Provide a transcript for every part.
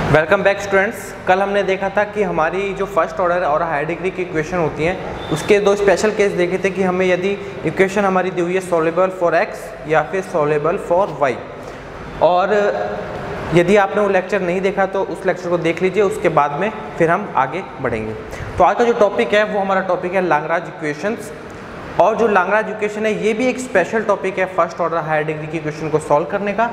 Welcome back students. कल हमने देखा था कि हमारी जो फर्स्ट ऑर्डर और हायर डिग्री की इक्वेशन होती हैं उसके दो स्पेशल केस देखे थे कि हमें यदि इक्वेशन हमारी दी हुई है सॉल्युबल फॉर एक्स या फिर सॉल्युबल फॉर वाई, और यदि आपने वो लेक्चर नहीं देखा तो उस लेक्चर को देख लीजिए, उसके बाद में फिर हम आगे बढ़ेंगे। तो आज का जो टॉपिक है वो हमारा टॉपिक है लाग्रांज इक्वेशंस, और जो लाग्रांज इक्वेशन है ये भी एक स्पेशल टॉपिक है फर्स्ट ऑर्डर हायर डिग्री की इक्वेशन को सॉल्व करने का।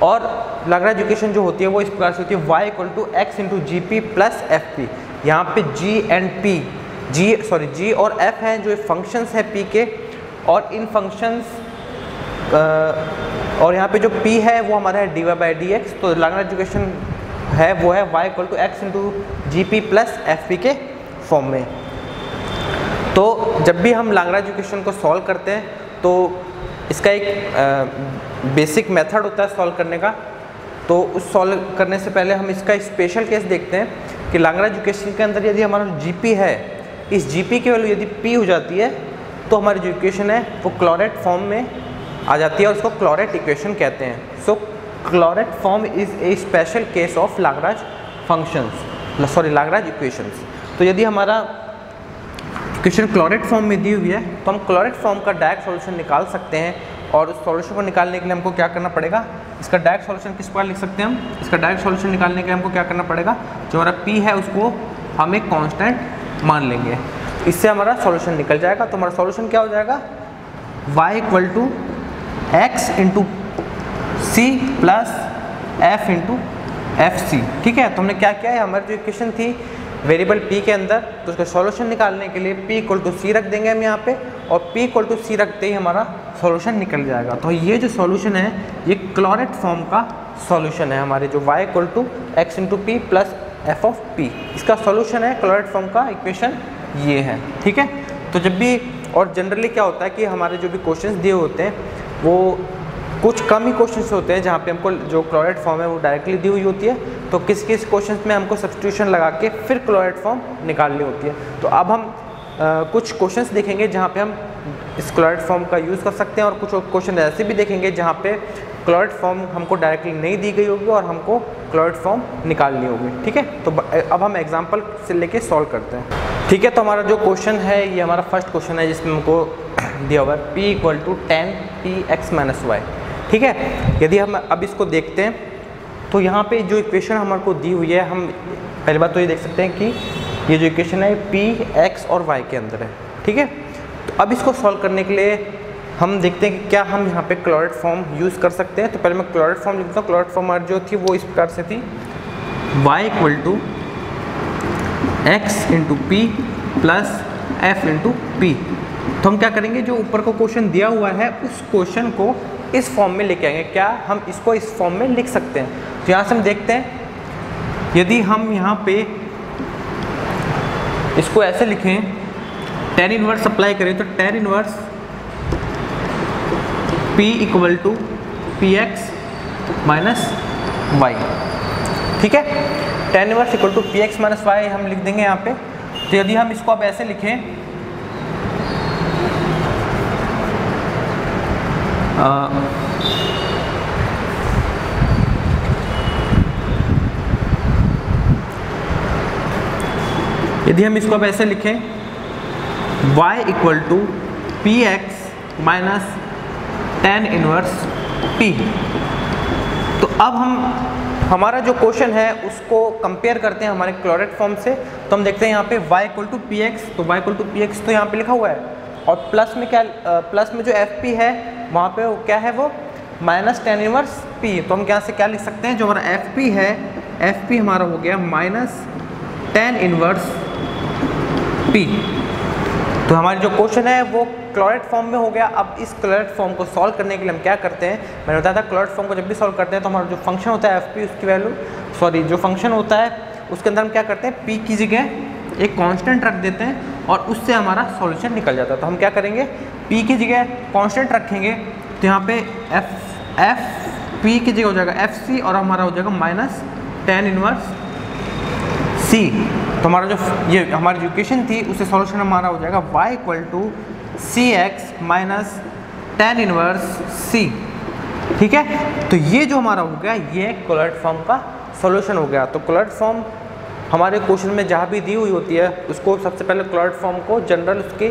और लाग्रांज इक्वेशन जो होती है वो इस प्रकार से होती है y equal to x into g p plus f p. यहाँ पे g एंड p, g और f हैं जो फंक्शंस हैं p के, और इन फंक्शंस और यहाँ पे जो p है वो हमारा है dy बाई डी एक्स। तो लाग्रांज इक्वेशन है वो है y equal to x into g p plus f p के फॉर्म में। तो जब भी हम लाग्रांज इक्वेशन को सॉल्व करते हैं तो इसका एक बेसिक मेथड होता है सॉल्व करने का। तो उस सॉल्व करने से पहले हम इसका स्पेशल केस देखते हैं कि लाग्रांज इक्वेशन के अंदर यदि हमारा जीपी है, इस जीपी की वैल्यू यदि पी हो जाती है तो हमारी जो इक्वेशन है वो क्लोरेट फॉर्म में आ जाती है और उसको क्लोरेट इक्वेशन कहते हैं। So Clairaut form is a special case of Lagrange functions, Lagrange equations. तो यदि हमारा इक्वेशन क्लोरेट फॉर्म में दी हुई है तो हम क्लोरेट फॉर्म का डायरेक्ट सॉल्यूशन निकाल सकते हैं, और उस सॉल्यूशन को निकालने के लिए हमको क्या करना पड़ेगा, इसका डायरेक्ट सॉल्यूशन किस प्रकार लिख सकते हैं हम, इसका डायरेक्ट सॉल्यूशन निकालने के लिए हमको क्या करना पड़ेगा, जो हमारा p है उसको हम एक कांस्टेंट मान लेंगे, इससे हमारा सॉल्यूशन निकल जाएगा। तो हमारा सॉल्यूशन क्या हो जाएगा, y equal to x into c plus f into f c. ठीक है, तो हमने क्या किया है, हमारी जो इक्वेशन थी वेरिएबल p के अंदर, तो उसका सॉल्यूशन निकालने के लिए p इक्वल टू सी रख देंगे हम यहाँ पे, और p इक्वल टू सी रखते ही हमारा सॉल्यूशन निकल जाएगा। तो ये जो सॉल्यूशन है ये क्लोरेट फॉर्म का सॉल्यूशन है हमारे, जो y equal to x into p plus f of p, इसका सॉल्यूशन है क्लोरेट फॉर्म का इक्वेशन ये है। ठीक है, तो जब भी, और जनरली क्या होता है कि हमारे जो भी क्वेश्चन दिए होते हैं वो कुछ कम ही क्वेश्चंस होते हैं जहाँ पे हमको जो क्लोरेट फॉर्म है वो डायरेक्टली दी हुई होती है, तो किस किस क्वेश्चंस में हमको सब्स्टिट्यूशन लगा के फिर क्लोरेट फॉर्म निकालनी होती है। तो अब हम कुछ क्वेश्चंस देखेंगे जहाँ पे हम इस क्लोरेट फॉर्म का यूज़ कर सकते हैं, और कुछ क्वेश्चन ऐसे भी देखेंगे जहाँ पे क्लोरेट फॉर्म हमको डायरेक्टली नहीं दी गई होगी और हमको क्लोरेट फॉर्म निकालनी होगी। ठीक है, तो अब हम एग्जाम्पल से लेके सॉल्व करते हैं। ठीक है, तो हमारा जो क्वेश्चन है ये हमारा फर्स्ट क्वेश्चन है जिसमें हमको दिया हुआ है p equal to 10px minus y. ठीक है, यदि हम अब इसको देखते हैं तो यहाँ पे जो इक्वेशन हमारे को दी हुई है, हम पहली बात तो ये देख सकते हैं कि ये जो इक्वेशन है p x और y के अंदर है। ठीक है, तो अब इसको सॉल्व करने के लिए हम देखते हैं कि क्या हम यहाँ पे क्लोरेट फॉर्म यूज़ कर सकते हैं। तो पहले मैं क्लोरेट फॉर्म लिखता हूँ। क्लोरेट फॉर्म हमारी जो थी वो इस प्रकार से थी, y equal to x into p plus f into p. तो हम क्या करेंगे, जो ऊपर को क्वेश्चन दिया हुआ है उस क्वेश्चन को इस फॉर्म में लेके आएंगे। क्या हम इसको इस फॉर्म में लिख सकते हैं? तो यहाँ से हम देखते हैं, यदि हम यहाँ पे इसको ऐसे लिखें, tan इनवर्स अप्लाई करें तो tan inverse p equal to p x minus y. ठीक है, tan inverse equal to p x minus y हम लिख देंगे यहाँ पे। तो यदि हम इसको अब ऐसे लिखें, यदि हम इसको अब ऐसे लिखें, y equal to p x minus tan inverse p, तो अब हमारा जो क्वेश्चन है उसको कंपेयर करते हैं हमारे क्लोरेट फॉर्म से। तो हम देखते हैं यहाँ पे y equal to p x, तो y equal to p x तो यहाँ पे लिखा हुआ है, और प्लस में क्या, प्लस में जो एफ पी है वहाँ पे वो क्या है, वो माइनस tan इनवर्स p। तो हम यहाँ से क्या लिख सकते हैं, जो हमारा एफ पी है, एफ पी हमारा हो गया माइनस tan इनवर्स p। तो हमारी जो क्वेश्चन है वो क्लोरेट फॉर्म में हो गया। अब इस क्लोरेट फॉर्म को सॉल्व करने के लिए हम क्या करते हैं, मैंने बताया था क्लोरेट फॉर्म को जब भी सॉल्व करते हैं तो हमारा जो फंक्शन होता है एफ पी, उसकी वैल्यू जो फंक्शन होता है उसके अंदर हम क्या करते हैं, p की जगह एक कांस्टेंट रख देते हैं और उससे हमारा सॉल्यूशन निकल जाता है। तो हम क्या करेंगे, p की जगह कांस्टेंट रखेंगे, तो यहाँ पे एफ पी की जगह हो जाएगा एफ सी, और हमारा हो जाएगा माइनस tan इनवर्स c। तो हमारा जो ये हमारी जो इक्वेशन थी उससे सॉल्यूशन हमारा हो जाएगा y equal to c x minus tan inverse c। ठीक है, तो ये जो हमारा हो गया ये क्लोरेट फॉर्म का सॉल्यूशन हो गया। तो क्लोराइड फॉर्म हमारे क्वेश्चन में जहाँ भी दी हुई होती है उसको सबसे पहले क्लोराइड फॉर्म को जनरल उसके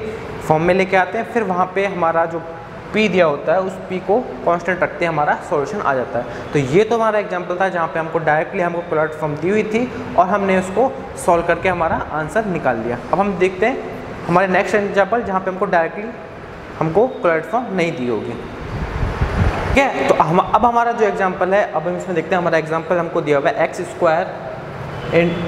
फॉर्म में लेके आते हैं, फिर वहाँ पे हमारा जो P दिया होता है उस P को कांस्टेंट रखते हैं, हमारा सॉल्यूशन आ जाता है। तो ये तो हमारा एग्जांपल था जहाँ पे हमको डायरेक्टली हमको क्लोराइड फॉर्म दी हुई थी और हमने उसको सॉल्व करके हमारा आंसर निकाल लिया। अब हम देखते हैं हमारे नेक्स्ट एग्जाम्पल जहाँ पे हमको डायरेक्टली हमको क्लोराइड फॉर्म नहीं दी होगी। ठीक है, तो अब हमारा जो एग्जाम्पल है, अब हम इसमें देखते हैं हमारा एग्जाम्पल हमको दिया हुआ है x square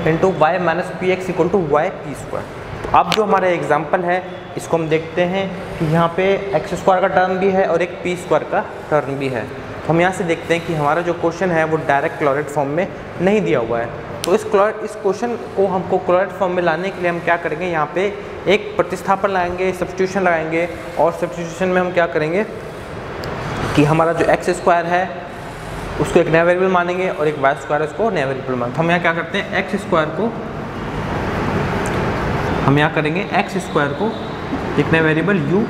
into y minus p x equal to y p square. तो अब जो हमारा एग्जाम्पल है इसको हम देखते हैं कि यहाँ पे एक्स स्क्वायर का टर्म भी है और एक पी स्क्वायर का टर्म भी है। तो हम यहाँ से देखते हैं कि हमारा जो क्वेश्चन है वो डायरेक्ट क्लोराइड फॉर्म में नहीं दिया हुआ है। तो इस क्वेश्चन को हमको क्लोराइड फॉर्म में लाने के लिए हम क्या करेंगे, यहाँ पे एक प्रतिस्थापन लगाएंगे, सब्स्टिट्यूशन लगाएंगे और सब्स्टिट्यूशन में हम क्या करेंगे कि हमारा जो एक्स स्क्वायर है उसको एक नया वेरिएबल मानेंगे और एक वाई स्क्वायर उसको नया वेरिएबल मानेंगे। तो हम यहाँ क्या करते हैं एक्स स्क्वायर को हम यहाँ करेंगे एक्स स्क्वायर को एक नया वेरिएबल u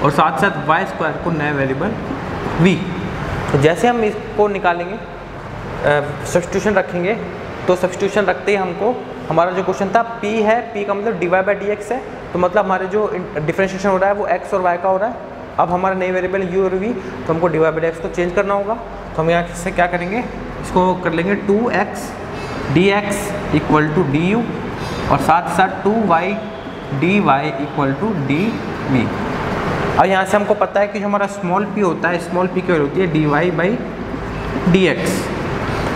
और साथ साथ वाई स्क्वायर को नया वेरिएबल v। तो जैसे हम इसको निकालेंगे सब्स्टिट्यूशन रखेंगे, तो सब्स्टिट्यूशन रखते ही हमको हमारा जो क्वेश्चन था p है, p का मतलब dy बाई डी एक्स है, तो मतलब हमारे जो डिफरेंशिएशन हो रहा है वो x और y का हो रहा है। अब हमारा नए वेरिएबल u और v, तो हमको dy बाई डी एक्स को चेंज करना होगा। तो हम यहाँ से क्या करेंगे, इसको कर लेंगे 2x dx equal to du और साथ साथ 2y dy equal to dv। और यहाँ से हमको पता है कि जो हमारा स्मॉल p होता है, स्मॉल p की वैल्यू होती है dy बाई dx।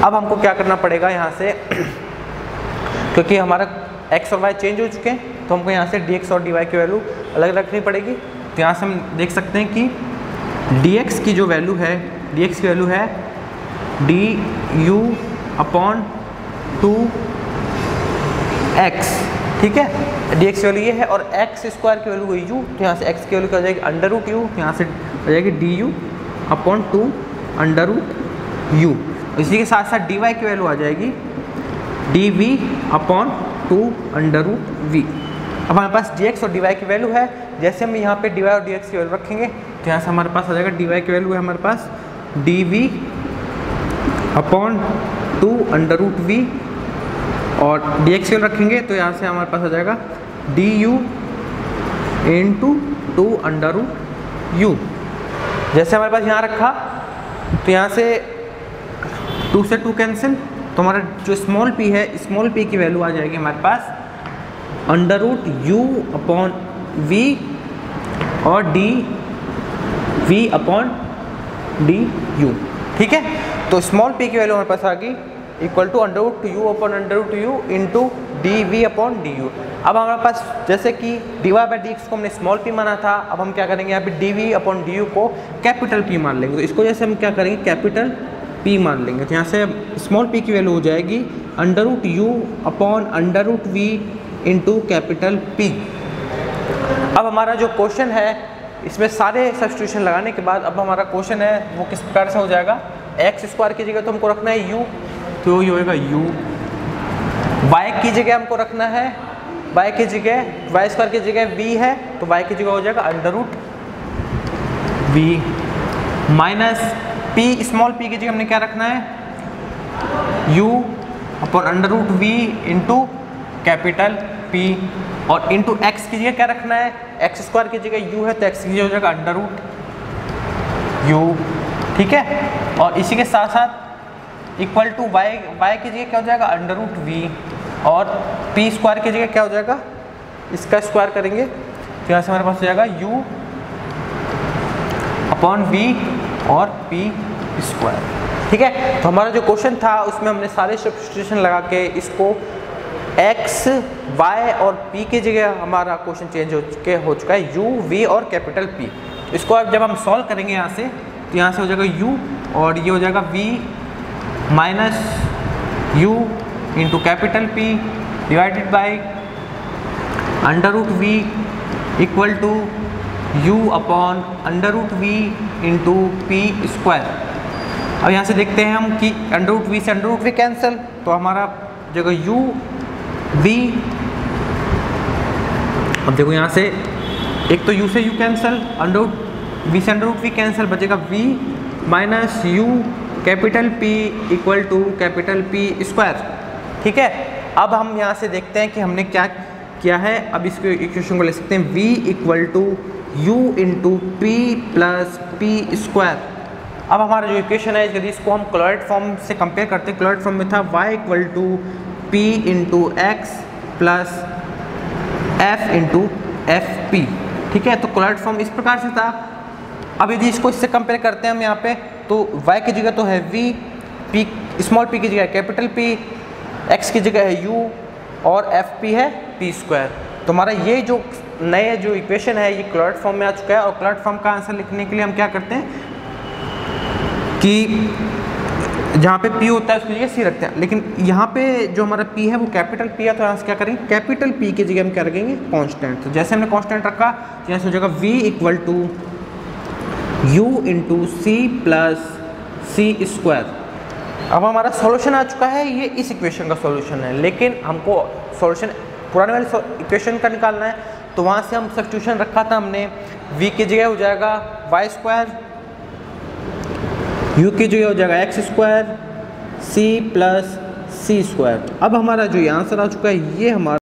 अब हमको क्या करना पड़ेगा यहाँ से क्योंकि हमारा x और y चेंज हो चुके हैं, तो हमको यहाँ से dx और dy की वैल्यू अलग रखनी पड़ेगी। तो यहाँ से हम देख सकते हैं कि dx की जो वैल्यू है, dx की वैल्यू है du अपॉन 2x। ठीक है, dx की वैल्यू ये है और x स्क्वायर की वैल्यू हुई u, तो यहाँ से x की वैल्यू क्या हो जाएगी अंडर रूट u, तो यहाँ से हो जाएगी du upon 2 under root u। इसी के साथ साथ dy की वैल्यू आ जाएगी dv upon 2 under root v। अब हमारे पास dx और dy की वैल्यू है, जैसे हम यहाँ पे dy और dx की वैल्यू रखेंगे तो यहाँ से हमारे पास आ जाएगा dy की वैल्यू है हमारे पास dv upon 2 under root v और dx की वैल्यू रखेंगे तो यहाँ से हमारे पास आ जाएगा du into 2 under root u। जैसे हमारे पास यहाँ रखा तो यहाँ से 2 से 2 कैंसिल, तो हमारा जो स्मॉल p है, स्मॉल p की वैल्यू आ जाएगी हमारे पास under root u upon v और dv अपॉन du। ठीक है, तो स्मॉल p की वैल्यू हमारे पास आ गई equal to under root u upon under root u into dv upon du। अब हमारे पास जैसे कि dy बाई dx को हमने स्मॉल p माना था, अब हम क्या करेंगे यहाँ पे dv अपॉन du को कैपिटल p मान लेंगे। तो इसको जैसे हम क्या करेंगे कैपिटल p मान लेंगे, तो यहाँ से स्मॉल p की वैल्यू हो जाएगी under root u upon under root v into capital p। अब हमारा जो क्वेश्चन है इसमें सारे सब्स्टिट्यूशन लगाने के बाद अब हमारा क्वेश्चन है वो किस प्रकार से हो जाएगा, एक्स स्क्वायर की जगह तो हमको रखना है u, तो ये होगा u। y की जगह हमको रखना है, y की जगह y स्क्वायर की जगह v है तो y की जगह हो जाएगा under root v minus p, small p की जगह हमने क्या रखना है u upon under root v into capital p और इंटू x की जगह क्या रखना है, एक्स स्क्वायर की जगह u है तो x की जगह हो जाएगा अंडर रूट u। ठीक है, और इसी के साथ साथ इक्वल टू y की जगह क्या हो जाएगा अंडर रूट v और p स्क्वायर की जगह क्या हो जाएगा, इसका स्क्वायर करेंगे तो यहाँ से हमारे पास हो जाएगा u अपॉन v और p स्क्वायर। ठीक है, तो हमारा जो क्वेश्चन था उसमें हमने सारे सब्स्टिट्यूशन लगा के इसको x, y और p की जगह हमारा क्वेश्चन चेंज हो चुका है u, v और कैपिटल p। इसको अब जब हम सॉल्व करेंगे यहाँ से तो यहाँ से हो जाएगा u और ये हो जाएगा v minus u into capital p divided by under root v equal to u upon under root v into p square. अब यहाँ से देखते हैं हम कि अंडर रूट v से अंडर रूट v कैंसिल, तो हमारा जगह u v, अब देखो यहाँ से एक तो u से u cancel, under root v से अंडर रूट v कैंसिल, बचेगा v minus u capital P equal to capital P square. ठीक है, अब हम यहाँ से देखते हैं कि हमने क्या किया है। अब इसको इक्वेशन को ले सकते हैं V equal to U into P plus P square. अब हमारा जो इक्वेशन है यदि इसको हम क्लोराइड फॉर्म से कंपेयर करते हैं, क्लोराइड फॉर्म में था y equal to P into x plus F into f p. ठीक है, तो क्लोराइड फॉर्म इस प्रकार से था। अब यदि इसको इससे कंपेयर करते हैं हम यहाँ पे, तो y की जगह तो है v, p स्मॉल p की जगह है कैपिटल P, x की जगह है u और एफ पी है p स्क्वायर। तो हमारा ये जो नए जो इक्वेशन है ये क्लोराइड फॉर्म में आ चुका है। और क्लोराइड फॉर्म का आंसर लिखने के लिए हम क्या करते हैं कि जहाँ पे P होता है उसकी जगह C रखते हैं, लेकिन यहाँ पे जो हमारा P है वो कैपिटल P है, तो यहाँ से क्या करेंगे कैपिटल P की जगह हम क्या रखेंगे कांस्टेंट। तो जैसे हमने कांस्टेंट रखा तो यहाँ से हो जाएगा V equal to U into c plus c square. अब हमारा सॉल्यूशन आ चुका है, ये इस इक्वेशन का सॉल्यूशन है, लेकिन हमको सॉल्यूशन पुराने वाले इक्वेशन का निकालना है। तो वहाँ से हम सब्स्टिट्यूशन रखा था हमने, V की जगह हो जाएगा वाई स्क्वायर, U की जगह हो जाएगा x square, C plus c square. अब हमारा जो ये आंसर आ चुका है ये हमारा